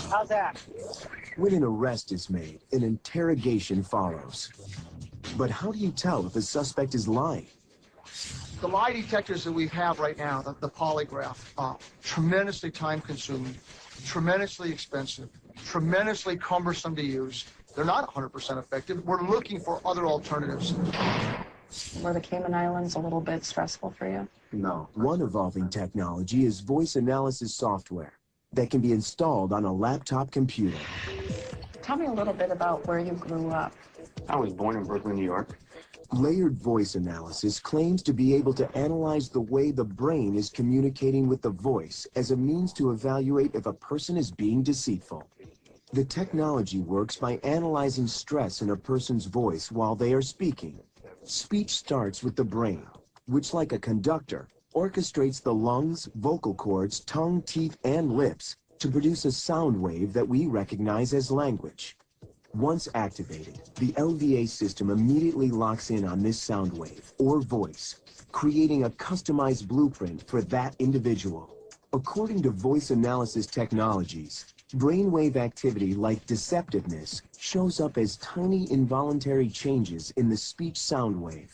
How's that? When an arrest is made, an interrogation follows. But how do you tell if a suspect is lying? The lie detectors that we have right now, the polygraph, tremendously time-consuming, tremendously expensive, tremendously cumbersome to use. They're not 100% effective. We're looking for other alternatives. Were the Cayman Islands a little bit stressful for you? No. One evolving technology is voice analysis software that can be installed on a laptop computer. Tell me a little bit about where you grew up. I was born in Brooklyn, New York. Layered voice analysis claims to be able to analyze the way the brain is communicating with the voice as a means to evaluate if a person is being deceitful. The technology works by analyzing stress in a person's voice while they are speaking. Speech starts with the brain, which, like a conductor, orchestrates the lungs, vocal cords, tongue, teeth, and lips to produce a sound wave that we recognize as language. Once activated, the LVA system immediately locks in on this sound wave, or voice, creating a customized blueprint for that individual. According to voice analysis technologies, brainwave activity like deceptiveness shows up as tiny involuntary changes in the speech sound wave.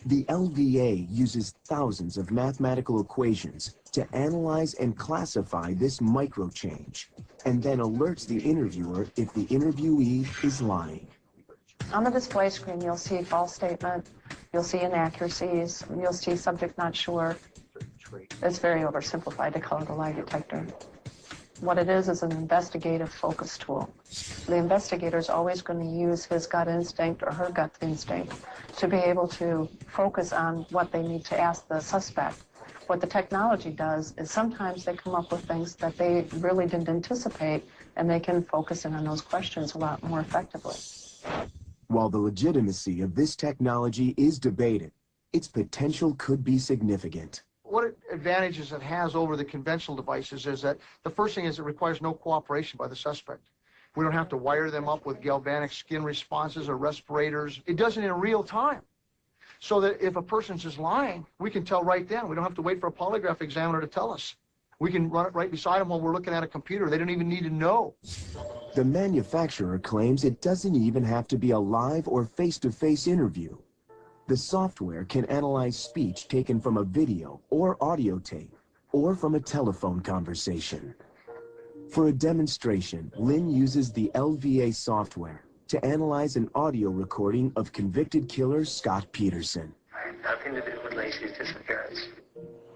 The LVA uses thousands of mathematical equations to analyze and classify this micro change, and then alerts the interviewer if the interviewee is lying. On the display screen, you'll see false statement, you'll see inaccuracies, you'll see subject not sure. It's very oversimplified to call it a lie detector. What it is an investigative focus tool. The investigator is always going to use his gut instinct or her gut instinct to be able to focus on what they need to ask the suspect. What the technology does is sometimes they come up with things that they really didn't anticipate, and they can focus in on those questions a lot more effectively. While the legitimacy of this technology is debated, its potential could be significant. What advantages it has over the conventional devices is that the first thing is it requires no cooperation by the suspect. We don't have to wire them up with galvanic skin responses or respirators. It does it in real time. So that if a person's just lying, we can tell right then. We don't have to wait for a polygraph examiner to tell us. We can run it right beside them while we're looking at a computer. They don't even need to know. The manufacturer claims it doesn't even have to be a live or face-to-face interview. The software can analyze speech taken from a video or audio tape, or from a telephone conversation. For a demonstration, Lynn uses the LVA software to analyze an audio recording of convicted killer Scott Peterson. I had nothing to do with Lacey's disappearance.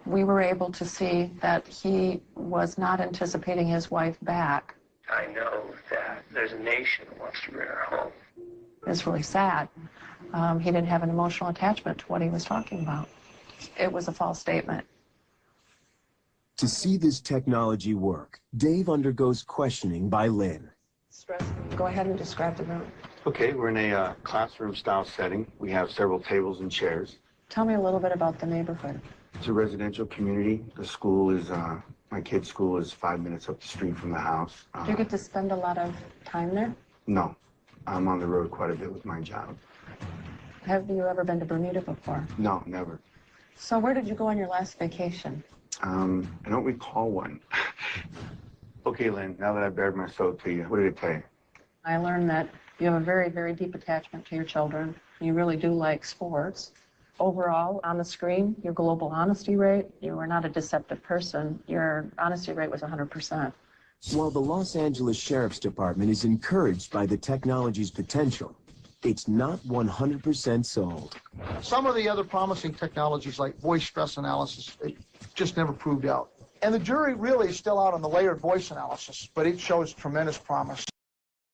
We were able to see that he was not anticipating his wife back. I know that there's a nation that wants to bring her home. It's really sad. He didn't have an emotional attachment to what he was talking about. It was a false statement. To see this technology work, Dave undergoes questioning by Lynn. Go ahead and describe the room. Okay, we're in a classroom-style setting. We have several tables and chairs. Tell me a little bit about the neighborhood. It's a residential community. The school is, my kid's school is 5 minutes up the street from the house. Do you get to spend a lot of time there? No. I'm on the road quite a bit with my job. Have you ever been to Bermuda before? No, never. So where did you go on your last vacation? I don't recall one. Okay, Lynn, now that I bared my soul to you, what did it tell you? I learned that you have a very, very deep attachment to your children. You really do like sports. Overall, on the screen, your global honesty rate, you were not a deceptive person. Your honesty rate was 100%. While the Los Angeles Sheriff's Department is encouraged by the technology's potential, it's not 100% sold. Some of the other promising technologies like voice stress analysis, it just never proved out. And the jury really is still out on the layered voice analysis, but it shows tremendous promise.